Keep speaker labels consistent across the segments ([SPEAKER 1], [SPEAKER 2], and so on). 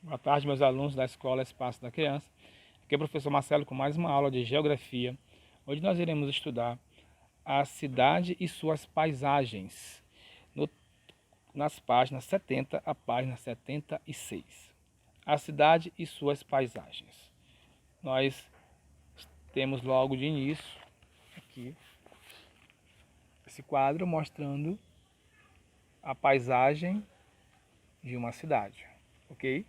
[SPEAKER 1] Boa tarde, meus alunos da Escola Espaço da Criança. Aqui é o professor Marcelo com mais uma aula de Geografia. Hoje nós iremos estudar a cidade e suas paisagens, nas páginas 70 a página 76. A cidade e suas paisagens. Nós temos logo de início aqui esse quadro mostrando a paisagem de uma cidade, ok?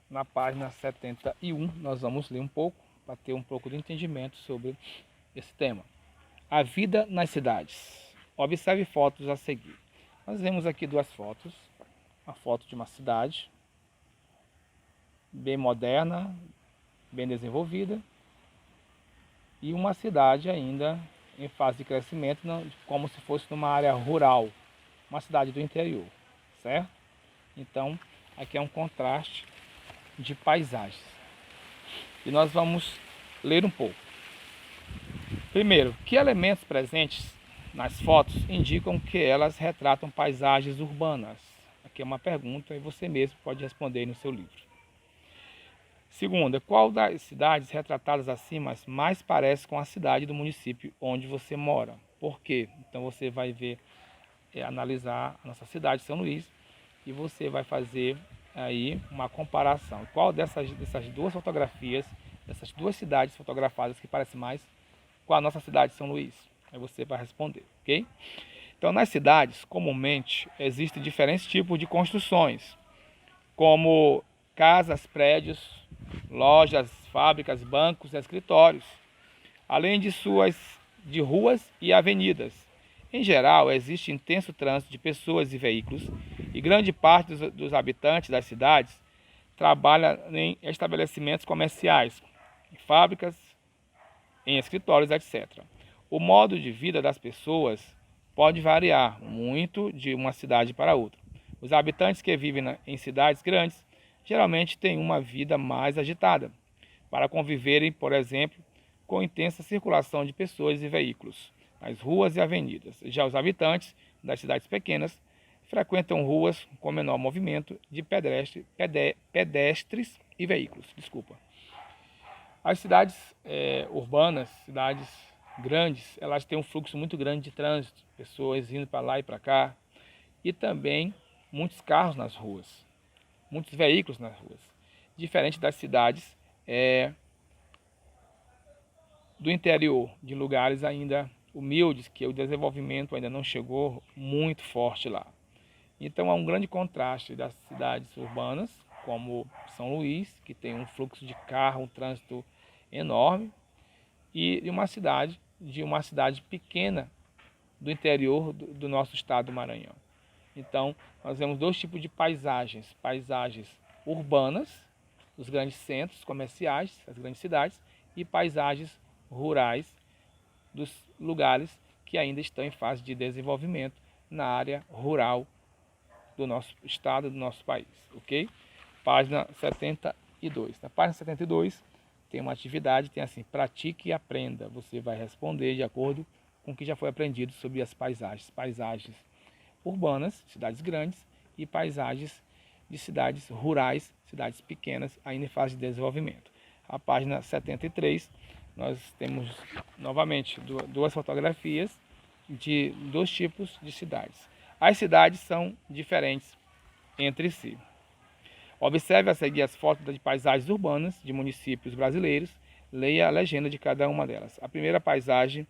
[SPEAKER 1] Na página 71 nós vamos ler um pouco para ter um pouco de entendimento sobre esse tema. A vida nas cidades. Observe fotos a seguir. Nós vemos aqui duas fotos. Uma foto de uma cidade bem moderna, bem desenvolvida, e uma cidade ainda em fase de crescimento, como se fosse numa área rural, uma cidade do interior, certo? Então, aqui é um contraste de paisagens. E nós vamos ler um pouco. Primeiro, que elementos presentes nas fotos indicam que elas retratam paisagens urbanas? Aqui é uma pergunta e você mesmo pode responder no seu livro. Segunda, qual das cidades retratadas acima mais parece com a cidade do município onde você mora? Por quê? Então você vai ver, analisar a nossa cidade, São Luís, e você vai fazer aí uma comparação. Qual dessas duas fotografias, dessas duas cidades fotografadas que parece mais com a nossa cidade, São Luís? Aí você vai responder, ok? Então, nas cidades, comumente, existem diferentes tipos de construções, como casas, prédios, lojas, fábricas, bancos, escritórios, além de ruas e avenidas. Em geral, existe intenso trânsito de pessoas e veículos, e grande parte dos habitantes das cidades trabalha em estabelecimentos comerciais, em fábricas, em escritórios, etc. O modo de vida das pessoas pode variar muito de uma cidade para outra. Os habitantes que vivem em cidades grandes geralmente têm uma vida mais agitada, para conviverem, por exemplo, com intensa circulação de pessoas e veículos nas ruas e avenidas. Já os habitantes das cidades pequenas frequentam ruas com menor movimento de pedestres e veículos. As cidades urbanas, cidades grandes, elas têm um fluxo muito grande de trânsito, pessoas indo para lá e para cá, e também muitos carros nas ruas, muitos veículos nas ruas. Diferente das cidades do interior, de lugares ainda humildes, que o desenvolvimento ainda não chegou muito forte lá. Então há um grande contraste das cidades urbanas, como São Luís, que tem um fluxo de carro, um trânsito enorme, e de uma cidade pequena do interior do nosso estado do Maranhão. Então, nós vemos dois tipos de paisagens: paisagens urbanas, os grandes centros comerciais, as grandes cidades, e paisagens rurais dos lugares que ainda estão em fase de desenvolvimento na área rural do nosso estado, do nosso país, ok? Página 72. Na página 72 tem uma atividade, tem assim: pratique e aprenda. Você vai responder de acordo com o que já foi aprendido sobre as paisagens. Paisagens urbanas, cidades grandes, e paisagens de cidades rurais, cidades pequenas, ainda em fase de desenvolvimento. A página 73, nós temos novamente duas fotografias de dois tipos de cidades. As cidades são diferentes entre si. Observe a seguir as fotos de paisagens urbanas de municípios brasileiros. Leia a legenda de cada uma delas. A primeira paisagem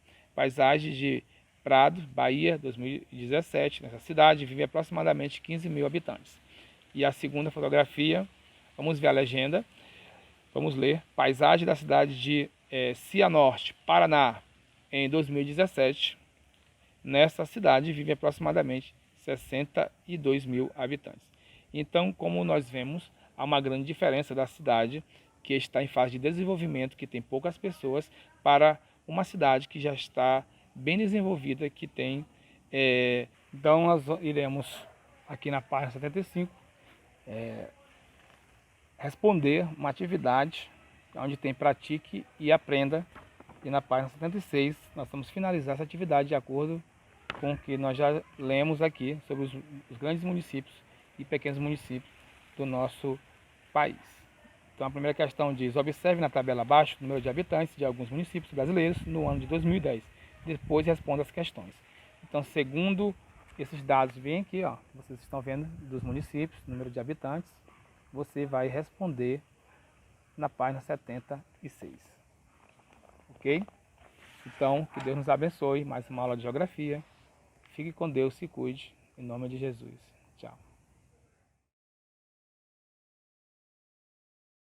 [SPEAKER 1] de Prado, Bahia, 2017. Nessa cidade vive aproximadamente 15 mil habitantes. E a segunda fotografia, vamos ver a legenda. Vamos ler. Paisagem da cidade de Cianorte, Paraná, em 2017. Nessa cidade vive aproximadamente 62 mil habitantes. Então, como nós vemos, há uma grande diferença da cidade que está em fase de desenvolvimento, que tem poucas pessoas, para uma cidade que já está bem desenvolvida, que tem... Então, nós iremos, aqui na página 75, responder uma atividade onde tem pratique e aprenda. E na página 76, nós vamos finalizar essa atividade de acordo com o que nós já lemos aqui sobre os grandes municípios e pequenos municípios do nosso país. Então a primeira questão diz: observe na tabela abaixo o número de habitantes de alguns municípios brasileiros no ano de 2010. Depois responda as questões. Então, segundo esses dados, vem aqui, ó, vocês estão vendo dos municípios, número de habitantes, você vai responder na página 76. Ok? Então, que Deus nos abençoe. Mais uma aula de geografia. Fique com Deus, se cuide. Em nome de Jesus. Tchau.